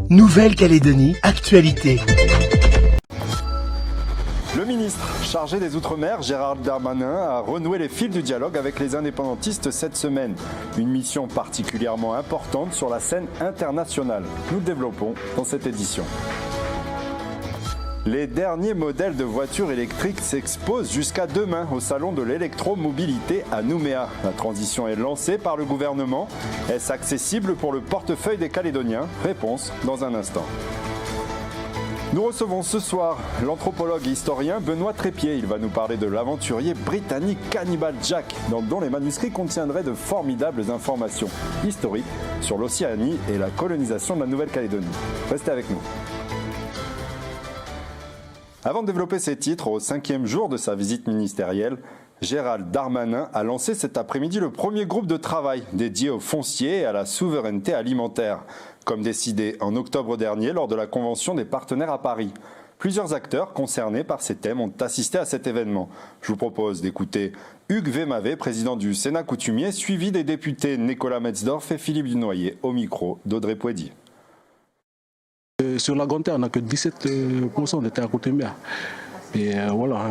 Nouvelle-Calédonie, actualité. Le ministre chargé des Outre-mer, Gérald Darmanin, a renoué les fils du dialogue avec les indépendantistes cette semaine. Une mission particulièrement importante sur la scène internationale. Nous le développons dans cette édition. Les derniers modèles de voitures électriques s'exposent jusqu'à demain au salon de l'électromobilité à Nouméa. La transition est lancée par le gouvernement. Est-ce accessible pour le portefeuille des Calédoniens? Réponse dans un instant. Nous recevons ce soir l'anthropologue et historien Benoît Trépied. Il va nous parler de l'aventurier britannique Cannibal Jack, dont les manuscrits contiendraient de formidables informations historiques sur l'Océanie et la colonisation de la Nouvelle-Calédonie. Restez avec nous. Avant de développer ces titres, au 5e jour de sa visite ministérielle, Gérald Darmanin a lancé cet après-midi le premier groupe de travail dédié au foncier et à la souveraineté alimentaire, comme décidé en octobre dernier lors de la Convention des partenaires à Paris. Plusieurs acteurs concernés par ces thèmes ont assisté à cet événement. Je vous propose d'écouter Hugues Vémavé, président du Sénat coutumier, suivi des députés Nicolas Metzdorf et Philippe Dunoyer, au micro d'Audrey Pouedy. Sur la Grande Terre, on n'a que 17% de terres coutumières. Et voilà,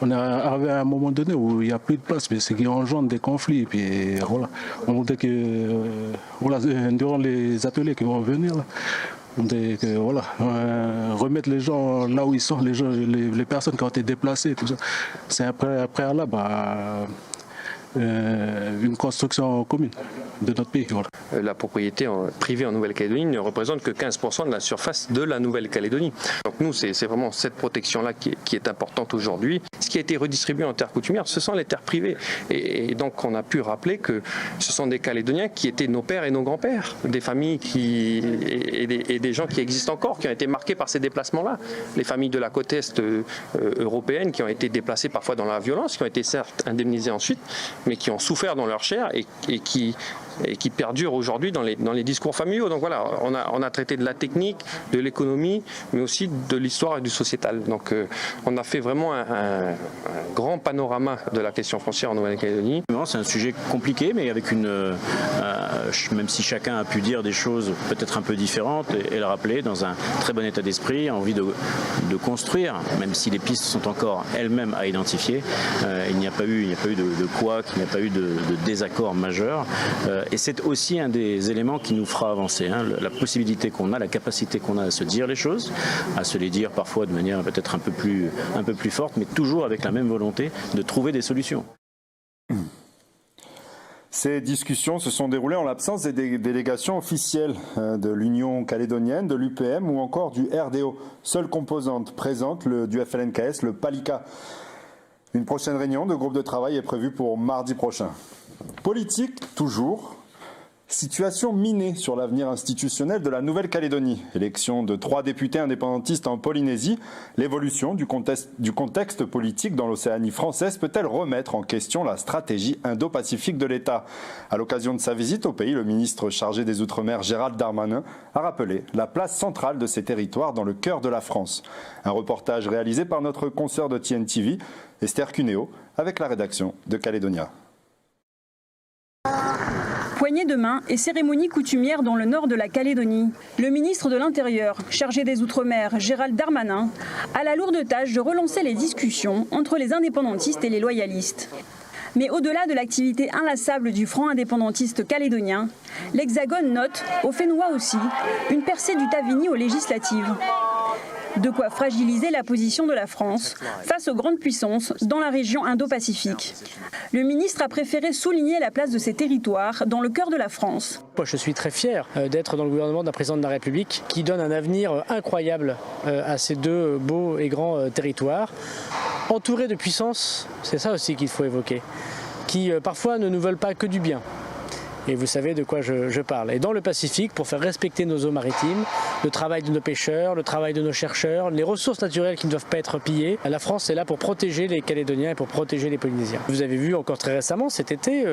on est arrivé à un moment donné où il n'y a plus de place, mais ce qui engendre des conflits. Puis voilà, on voudrait que, durant les ateliers qui vont venir, là, on voudrait que, remettre les gens là où ils sont, les personnes qui ont été déplacées, tout ça. C'est un préalable à une construction commune de notre pays. Voilà. La propriété privée en Nouvelle-Calédonie ne représente que 15% de la surface de la Nouvelle-Calédonie. Donc nous, c'est vraiment cette protection-là qui est importante aujourd'hui. Ce qui a été redistribué en terres coutumières, ce sont les terres privées. Et donc on a pu rappeler que ce sont des Calédoniens qui étaient nos pères et nos grands-pères, des familles et des gens qui existent encore, qui ont été marqués par ces déplacements-là. Les familles de la côte est européenne qui ont été déplacées parfois dans la violence, qui ont été certes indemnisées ensuite, mais qui ont souffert dans leur chair et qui perdurent aujourd'hui dans les discours familiaux. Donc voilà, on a traité de la technique, de l'économie, mais aussi de l'histoire et du sociétal. Donc on a fait vraiment un grand panorama de la question foncière en Nouvelle-Calédonie. C'est un sujet compliqué, mais avec même si chacun a pu dire des choses peut-être un peu différentes et le rappeler dans un très bon état d'esprit, envie de construire, même si les pistes sont encore elles-mêmes à identifier. Il n'y a pas eu de couac, il n'y a pas eu de désaccord majeur. Et c'est aussi un des éléments qui nous fera avancer, la possibilité qu'on a, la capacité qu'on a à se dire les choses, à se les dire parfois de manière peut-être un peu plus forte, mais toujours avec la même volonté de trouver des solutions. Ces discussions se sont déroulées en l'absence des délégations officielles de l'Union calédonienne, de l'UPM ou encore du RDO, seule composante présente du FLNKS, le PALICA. Une prochaine réunion de groupe de travail est prévue pour mardi prochain. Politique, toujours. Situation minée sur l'avenir institutionnel de la Nouvelle-Calédonie. Élection de 3 députés indépendantistes en Polynésie. L'évolution du contexte politique dans l'Océanie française peut-elle remettre en question la stratégie indo-pacifique de l'État? À l'occasion de sa visite au pays, le ministre chargé des Outre-mer, Gérald Darmanin, a rappelé la place centrale de ces territoires dans le cœur de la France. Un reportage réalisé par notre consoeur de TNTV, Esther Cuneo, avec la rédaction de Calédonia. Poignée de main et cérémonie coutumière dans le nord de la Calédonie. Le ministre de l'Intérieur, chargé des Outre-mer, Gérald Darmanin, a la lourde tâche de relancer les discussions entre les indépendantistes et les loyalistes. Mais au-delà de l'activité inlassable du Front indépendantiste calédonien, l'Hexagone note, au Fénois aussi, une percée du Tavini aux législatives. De quoi fragiliser la position de la France face aux grandes puissances dans la région Indo-Pacifique. Le ministre a préféré souligner la place de ces territoires dans le cœur de la France. Je suis très fier d'être dans le gouvernement d'un président de la République qui donne un avenir incroyable à ces deux beaux et grands territoires. Entourés de puissances, c'est ça aussi qu'il faut évoquer, qui parfois ne nous veulent pas que du bien. Et vous savez de quoi je parle. Et dans le Pacifique, pour faire respecter nos eaux maritimes, le travail de nos pêcheurs, le travail de nos chercheurs, les ressources naturelles qui ne doivent pas être pillées, la France est là pour protéger les Calédoniens et pour protéger les Polynésiens. Vous avez vu encore très récemment, cet été,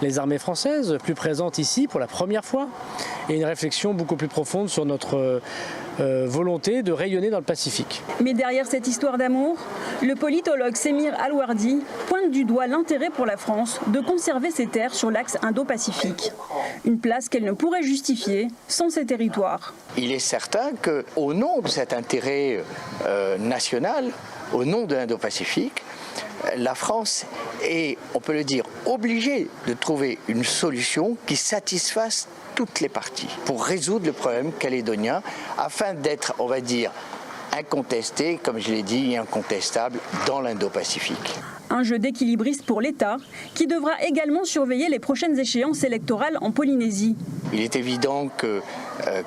les armées françaises plus présentes ici pour la première fois, et une réflexion beaucoup plus profonde sur notre volonté de rayonner dans le Pacifique. Mais derrière cette histoire d'amour, le politologue Semir Alwardi pointe du doigt l'intérêt pour la France de conserver ses terres sur l'axe Indo-Pacifique. Une place qu'elle ne pourrait justifier sans ses territoires. Il est certain qu'au nom de cet intérêt national, au nom de l'Indo-Pacifique, la France est, on peut le dire, obligée de trouver une solution qui satisfasse toutes les parties pour résoudre le problème calédonien afin d'être, on va dire, incontesté, comme je l'ai dit, et incontestable dans l'Indo-Pacifique. Un jeu d'équilibriste pour l'État qui devra également surveiller les prochaines échéances électorales en Polynésie. Il est évident que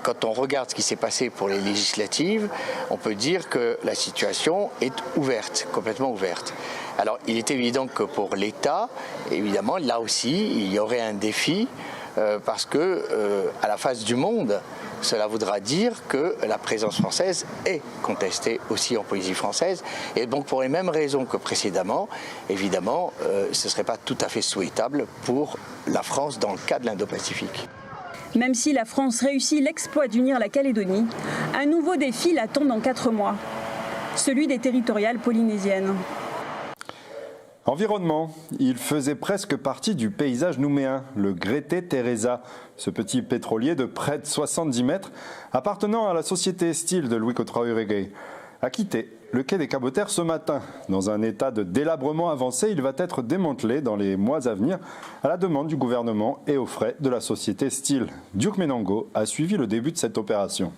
quand on regarde ce qui s'est passé pour les législatives, on peut dire que la situation est ouverte, complètement ouverte. Alors il est évident que pour l'État, évidemment, là aussi, il y aurait un défi parce que à la face du monde, cela voudra dire que la présence française est contestée aussi en Polynésie française. Et donc pour les mêmes raisons que précédemment, évidemment, ce ne serait pas tout à fait souhaitable pour la France dans le cas de l'Indo-Pacifique. Même si la France réussit l'exploit d'unir la Calédonie, un nouveau défi l'attend dans 4 mois, celui des territoriales polynésiennes. Environnement, il faisait presque partie du paysage nouméen, le Grete Teresa, ce petit pétrolier de près de 70 mètres, appartenant à la société Steel de Louis Cotraoiregei, a quitté le quai des Cabotaires ce matin. Dans un état de délabrement avancé, il va être démantelé dans les mois à venir à la demande du gouvernement et aux frais de la société Steel. Duke Menango a suivi le début de cette opération.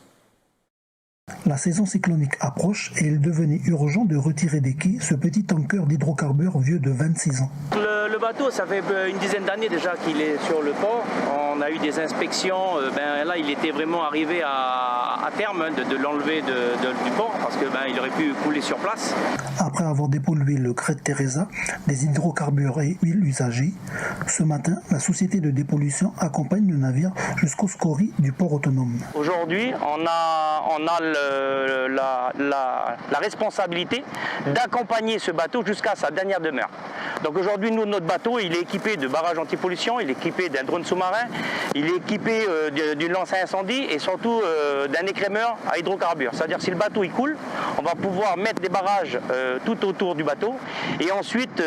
La saison cyclonique approche et il devenait urgent de retirer des quais ce petit tanker d'hydrocarbures vieux de 26 ans. Le bateau, ça fait une dizaine d'années déjà qu'il est sur le port. On a eu des inspections. Là, il était vraiment arrivé à terme de l'enlever du port parce qu'il aurait pu couler sur place. Après avoir dépollué le Grete Teresa des hydrocarbures et huiles usagées, ce matin, la société de dépollution accompagne le navire jusqu'au SCORI du port autonome. Aujourd'hui, on a la responsabilité d'accompagner ce bateau jusqu'à sa dernière demeure. Donc aujourd'hui, notre bateau, il est équipé de barrages anti-pollution, il est équipé d'un drone sous-marin, il est équipé d'une lance à incendie et surtout d'un écrémeur à hydrocarbures. C'est-à-dire si le bateau il coule, on va pouvoir mettre des barrages tout autour du bateau et ensuite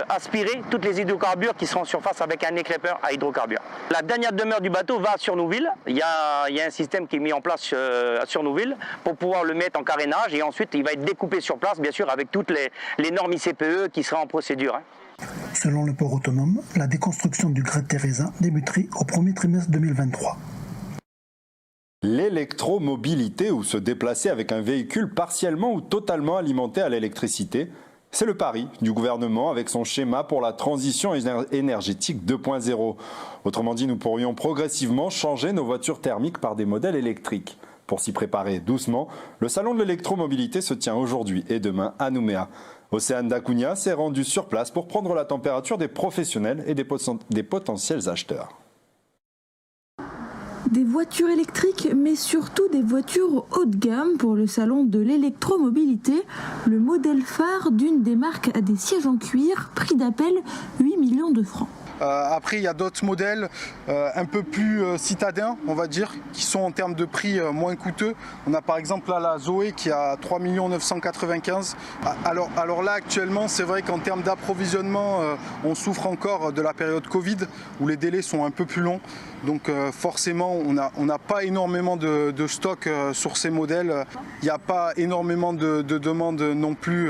aspirer toutes les hydrocarbures qui seront en surface avec un écrémeur à hydrocarbures. La dernière demeure du bateau va à Surnouville. Il y a un système qui est mis en place à Surnouville pour pouvoir le mettre en carénage et ensuite il va être découpé sur place, bien sûr, avec toutes les normes ICPE qui seraient en procédure. Selon le port autonome, la déconstruction du Grete Teresa débuterait au premier trimestre 2023. L'électromobilité, ou se déplacer avec un véhicule partiellement ou totalement alimenté à l'électricité, c'est le pari du gouvernement avec son schéma pour la transition énergétique 2.0. Autrement dit, nous pourrions progressivement changer nos voitures thermiques par des modèles électriques. Pour s'y préparer doucement, le salon de l'électromobilité se tient aujourd'hui et demain à Nouméa. Océane Dacunia s'est rendue sur place pour prendre la température des professionnels et des potentiels acheteurs. Des voitures électriques, mais surtout des voitures haut de gamme pour le salon de l'électromobilité. Le modèle phare d'une des marques a des sièges en cuir, prix d'appel 8 millions de francs. Après, il y a d'autres modèles un peu plus citadins, on va dire, qui sont en termes de prix moins coûteux. On a par exemple là, la Zoé qui a 3 995 000. Alors là, actuellement, c'est vrai qu'en termes d'approvisionnement, on souffre encore de la période Covid, où les délais sont un peu plus longs. Donc forcément, on n'a pas énormément de stock sur ces modèles. Il n'y a pas énormément de demandes non plus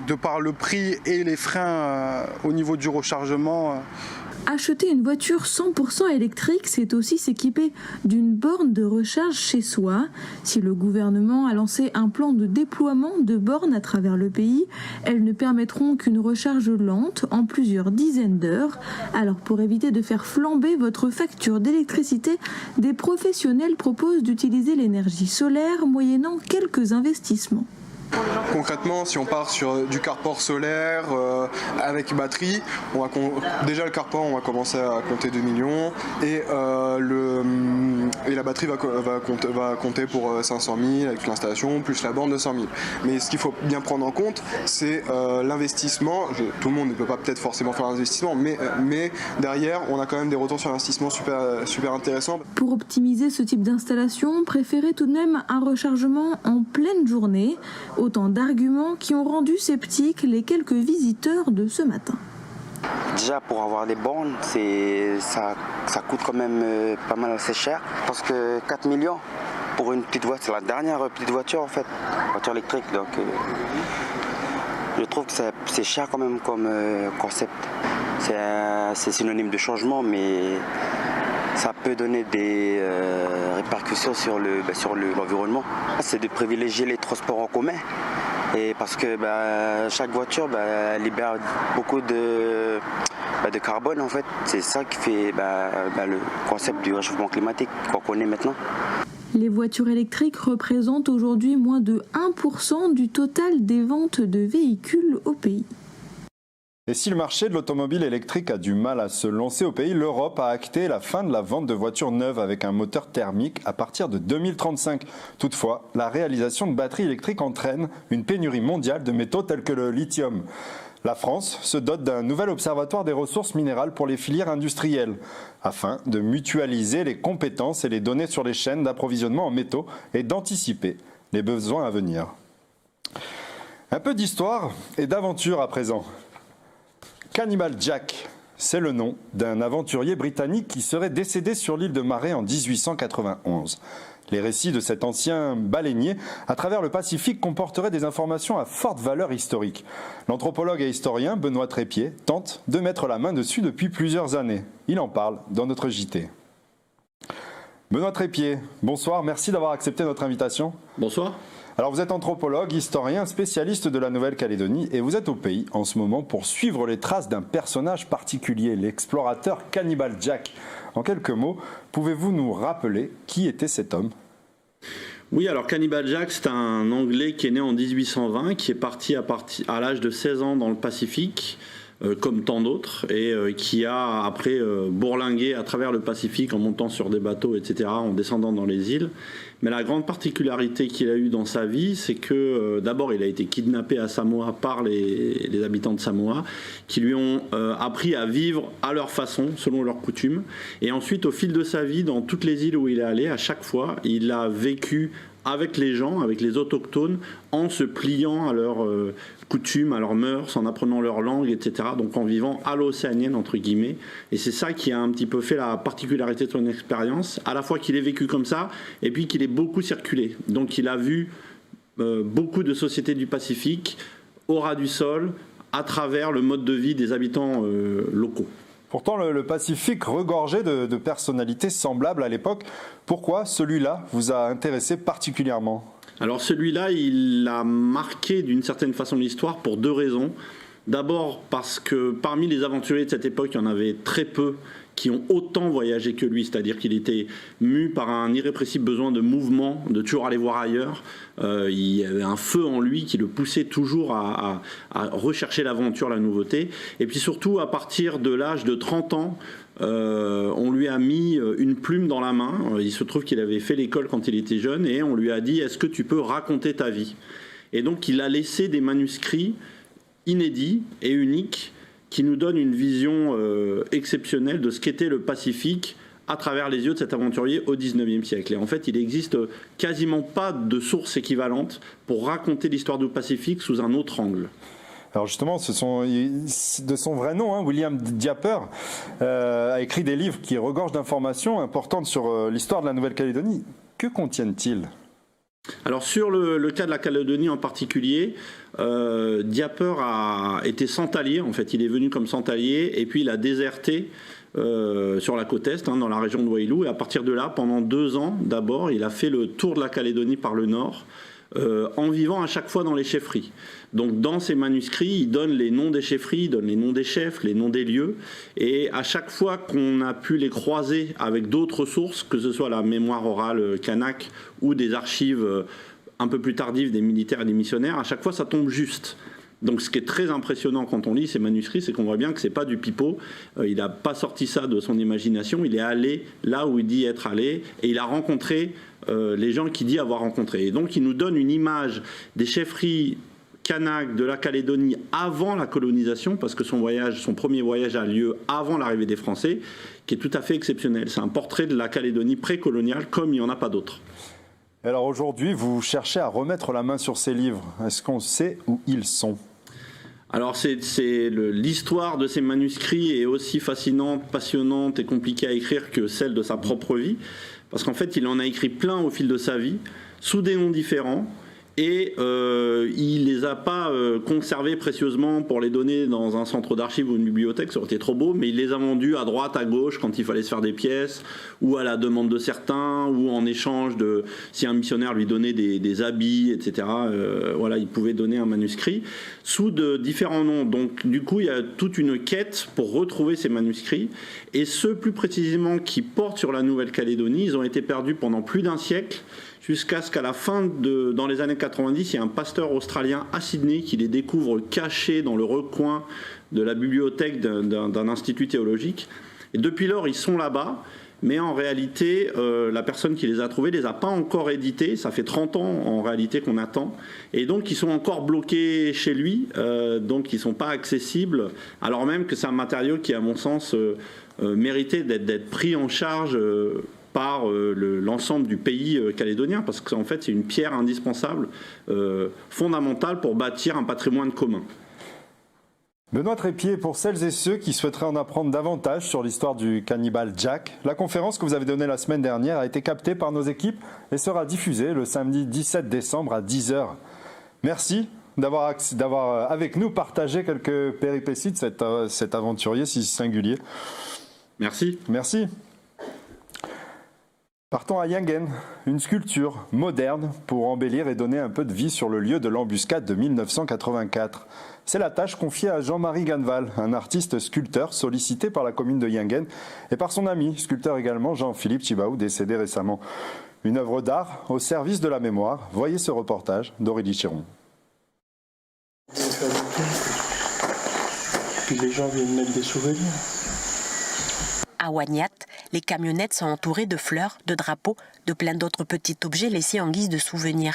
de par le prix et les freins au niveau du rechargement. Acheter une voiture 100% électrique, c'est aussi s'équiper d'une borne de recharge chez soi. Si le gouvernement a lancé un plan de déploiement de bornes à travers le pays, elles ne permettront qu'une recharge lente en plusieurs dizaines d'heures. Alors pour éviter de faire flamber votre facture d'électricité, des professionnels proposent d'utiliser l'énergie solaire moyennant quelques investissements. Concrètement, si on part sur du carport solaire avec batterie, déjà le carport, on va commencer à compter 2 millions et la batterie va compter pour 500 000 avec l'installation, plus la borne de 100 000. Mais ce qu'il faut bien prendre en compte, c'est l'investissement. Tout le monde ne peut pas peut-être forcément faire l'investissement, mais derrière, on a quand même des retours sur investissement super intéressants. Pour optimiser ce type d'installation, préférez tout de même un rechargement en pleine journée. Autant d'arguments qui ont rendu sceptiques les quelques visiteurs de ce matin. Déjà pour avoir des bornes, ça coûte quand même pas mal assez cher. Parce que 4 millions pour une petite voiture, c'est la dernière petite voiture en fait, voiture électrique. Donc je trouve que c'est cher quand même comme concept. C'est synonyme de changement, mais ça peut donner des répercussions sur l'environnement. C'est de privilégier les transports en commun. Et parce que chaque voiture libère beaucoup de carbone en fait. C'est ça qui fait le concept du réchauffement climatique qu'on connaît maintenant. Les voitures électriques représentent aujourd'hui moins de 1% du total des ventes de véhicules au pays. Et si le marché de l'automobile électrique a du mal à se lancer au pays, l'Europe a acté la fin de la vente de voitures neuves avec un moteur thermique à partir de 2035. Toutefois, la réalisation de batteries électriques entraîne une pénurie mondiale de métaux tels que le lithium. La France se dote d'un nouvel observatoire des ressources minérales pour les filières industrielles, afin de mutualiser les compétences et les données sur les chaînes d'approvisionnement en métaux et d'anticiper les besoins à venir. Un peu d'histoire et d'aventure à présent. Cannibal Jack, c'est le nom d'un aventurier britannique qui serait décédé sur l'île de Marais en 1891. Les récits de cet ancien baleinier à travers le Pacifique comporteraient des informations à forte valeur historique. L'anthropologue et historien Benoît Trépied tente de mettre la main dessus depuis plusieurs années. Il en parle dans notre JT. Benoît Trépied, bonsoir, merci d'avoir accepté notre invitation. Bonsoir. Alors vous êtes anthropologue, historien, spécialiste de la Nouvelle-Calédonie et vous êtes au pays en ce moment pour suivre les traces d'un personnage particulier, l'explorateur Cannibal Jack. En quelques mots, pouvez-vous nous rappeler qui était cet homme ? Oui, alors Cannibal Jack, c'est un Anglais qui est né en 1820, qui est parti à l'âge de 16 ans dans le Pacifique, comme tant d'autres, et qui a après bourlingué à travers le Pacifique en montant sur des bateaux, etc., en descendant dans les îles. Mais la grande particularité qu'il a eue dans sa vie, c'est que d'abord il a été kidnappé à Samoa par les habitants de Samoa, qui lui ont appris à vivre à leur façon, selon leurs coutumes. Et ensuite, au fil de sa vie, dans toutes les îles où il est allé, à chaque fois, il a vécu avec les gens, avec les autochtones, en se pliant à leurs coutumes, à leurs mœurs, en apprenant leur langue, etc. Donc en vivant à l'océanienne, entre guillemets. Et c'est ça qui a un petit peu fait la particularité de son expérience, à la fois qu'il ait vécu comme ça, et puis qu'il ait beaucoup circulé. Donc il a vu beaucoup de sociétés du Pacifique, au ras du sol, à travers le mode de vie des habitants locaux. Pourtant, le Pacifique regorgeait de personnalités semblables à l'époque. Pourquoi celui-là vous a intéressé particulièrement ? Alors celui-là, il a marqué d'une certaine façon l'histoire pour deux raisons. D'abord parce que parmi les aventuriers de cette époque, il y en avait très peu qui ont autant voyagé que lui, c'est-à-dire qu'il était mu par un irrépressible besoin de mouvement, de toujours aller voir ailleurs. Il y avait un feu en lui qui le poussait toujours à rechercher l'aventure, la nouveauté. Et puis surtout, à partir de l'âge de 30 ans, on lui a mis une plume dans la main. Il se trouve qu'il avait fait l'école quand il était jeune et on lui a dit « Est-ce que tu peux raconter ta vie ?» Et donc il a laissé des manuscrits inédits et uniques qui nous donnent une vision exceptionnelle de ce qu'était le Pacifique à travers les yeux de cet aventurier au XIXe siècle. Et en fait, il n'existe quasiment pas de source équivalente pour raconter l'histoire du Pacifique sous un autre angle. Alors justement, de son vrai nom, William Diaper a écrit des livres qui regorgent d'informations importantes sur l'histoire de la Nouvelle-Calédonie. Que contiennent-ils ? Alors sur le cas de la Calédonie en particulier, Diaper a été santalier, en fait il est venu comme santalier et puis il a déserté sur la côte est, dans la région de Wailou, et à partir de là, pendant 2 ans d'abord, il a fait le tour de la Calédonie par le nord, en vivant à chaque fois dans les chefferies. Donc dans ses manuscrits, il donne les noms des chefferies, il donne les noms des chefs, les noms des lieux, et à chaque fois qu'on a pu les croiser avec d'autres sources, que ce soit la mémoire orale kanak ou des archives un peu plus tardives des militaires et des missionnaires, à chaque fois ça tombe juste. Donc ce qui est très impressionnant quand on lit ces manuscrits, c'est qu'on voit bien que c'est pas du pipeau, il n'a pas sorti ça de son imagination, il est allé là où il dit être allé, et il a rencontré les gens qu'il dit avoir rencontrés. Et donc il nous donne une image des chefferies Kanak de la Calédonie avant la colonisation, parce que son premier voyage a lieu avant l'arrivée des Français, qui est tout à fait exceptionnel. C'est un portrait de la Calédonie précoloniale comme il n'y en a pas d'autre. Alors aujourd'hui, vous cherchez à remettre la main sur ces livres. Est-ce qu'on sait où ils sont ? Alors l'histoire de ces manuscrits est aussi fascinante, passionnante et compliquée à écrire que celle de sa propre vie, parce qu'en fait il en a écrit plein au fil de sa vie, sous des noms différents, et il les a pas conservés précieusement pour les donner dans un centre d'archives ou une bibliothèque, ça aurait été trop beau, mais il les a vendus à droite, à gauche quand il fallait se faire des pièces, ou à la demande de certains, ou en échange de si un missionnaire lui donnait des habits, etc. Voilà, il pouvait donner un manuscrit sous de différents noms. Donc du coup, il y a toute une quête pour retrouver ces manuscrits, et ceux plus précisément qui portent sur la Nouvelle-Calédonie, ils ont été perdus pendant plus d'un siècle, jusqu'à ce qu'à la fin, dans les années 90, il y a un pasteur australien à Sydney qui les découvre cachés dans le recoin de la bibliothèque d'un institut théologique. Et depuis lors, ils sont là-bas, mais en réalité, la personne qui les a trouvés ne les a pas encore édités. Ça fait 30 ans en réalité qu'on attend. Et donc, ils sont encore bloqués chez lui, donc ils ne sont pas accessibles, alors même que c'est un matériau qui, à mon sens, méritait d'être pris en charge par l'ensemble du pays calédonien, parce qu'en fait c'est une pierre indispensable, fondamentale pour bâtir un patrimoine commun. Benoît Trépied, pour celles et ceux qui souhaiteraient en apprendre davantage sur l'histoire du cannibale Jack, la conférence que vous avez donnée la semaine dernière a été captée par nos équipes et sera diffusée le samedi 17 décembre à 10h. Merci d'avoir avec nous partagé quelques péripéties de cet aventurier si singulier. Merci. Merci. Partons à Yingen, une sculpture moderne pour embellir et donner un peu de vie sur le lieu de l'embuscade de 1984. C'est la tâche confiée à Jean-Marie Ganval, un artiste sculpteur sollicité par la commune de Yingen et par son ami, sculpteur également, Jean-Philippe Chibaou, décédé récemment. Une œuvre d'art au service de la mémoire. Voyez ce reportage d'Aurélie Chiron. Puis les gens viennent mettre des souvenirs. À Wagnat, les camionnettes sont entourées de fleurs, de drapeaux, de plein d'autres petits objets laissés en guise de souvenirs.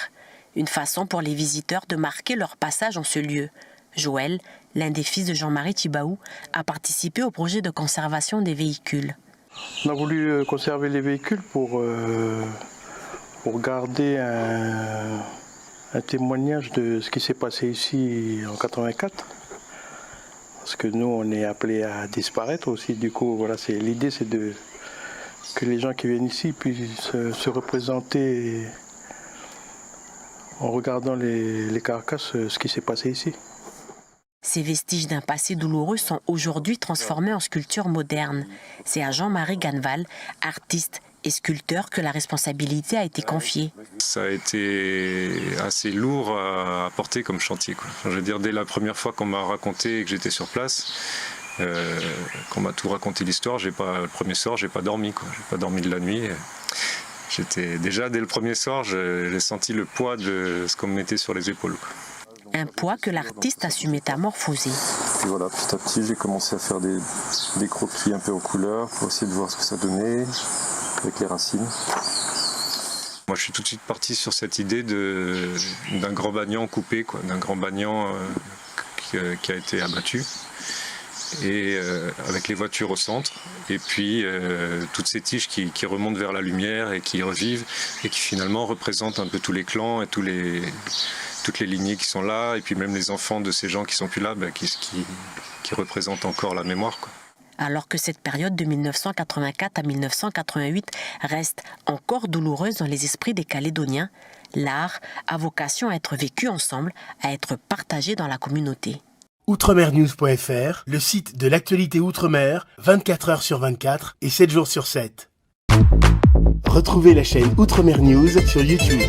Une façon pour les visiteurs de marquer leur passage en ce lieu. Joël, l'un des fils de Jean-Marie Chibaou, a participé au projet de conservation des véhicules. On a voulu conserver les véhicules pour garder un témoignage de ce qui s'est passé ici en 84. Parce que nous, on est appelés à disparaître aussi. Du coup, voilà, l'idée, c'est que les gens qui viennent ici puissent se représenter en regardant les carcasses ce qui s'est passé ici. Ces vestiges d'un passé douloureux sont aujourd'hui transformés en sculptures modernes. C'est à Jean-Marie Ganval, artiste et sculpteur, que la responsabilité a été confiée. Ça a été assez lourd à porter comme chantier, quoi. Enfin, je veux dire, dès la première fois qu'on m'a raconté et que j'étais sur place, qu'on m'a tout raconté l'histoire, le premier soir, j'ai pas dormi, quoi. J'ai pas dormi de la nuit. Déjà, dès le premier soir, j'ai senti le poids de ce qu'on me mettait sur les épaules, quoi. Un poids que l'artiste a su métamorphoser. Puis voilà, petit à petit, j'ai commencé à faire des croquis un peu en couleur pour essayer de voir ce que ça donnait avec les racines. Moi, je suis tout de suite parti sur cette idée d'un grand banyan coupé, quoi, d'un grand banyan qui a été abattu, et avec les voitures au centre, et puis toutes ces tiges qui remontent vers la lumière et qui revivent, et qui finalement représentent un peu tous les clans et toutes les lignées qui sont là, et puis même les enfants de ces gens qui sont plus là, qui représentent encore la mémoire, quoi. Alors que cette période de 1984 à 1988 reste encore douloureuse dans les esprits des Calédoniens, l'art a vocation à être vécu ensemble, à être partagé dans la communauté. Outremernews.fr, le site de l'actualité Outre-mer, 24 heures sur 24 et 7 jours sur 7. Retrouvez la chaîne Outremer News sur YouTube.